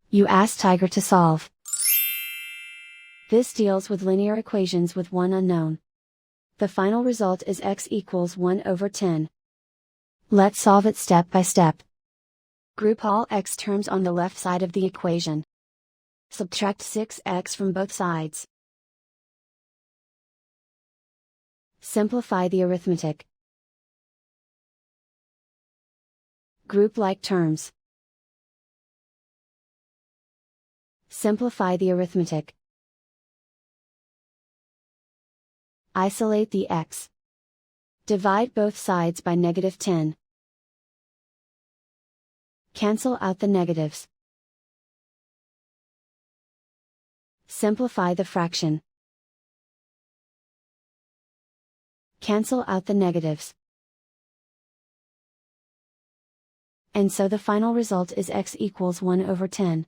You ask Tiger to solve. This deals with linear equations with one unknown. The final result is x equals 1 over 10. Let's solve it step by step. Group all x terms on the left side of the equation. Subtract 6x from both sides. Simplify the arithmetic. Group like terms. Simplify the arithmetic. Isolate the x. Divide both sides by -10. Cancel out the negatives. Simplify the fraction. Cancel out the negatives. And so the final result is x equals 1 over 10.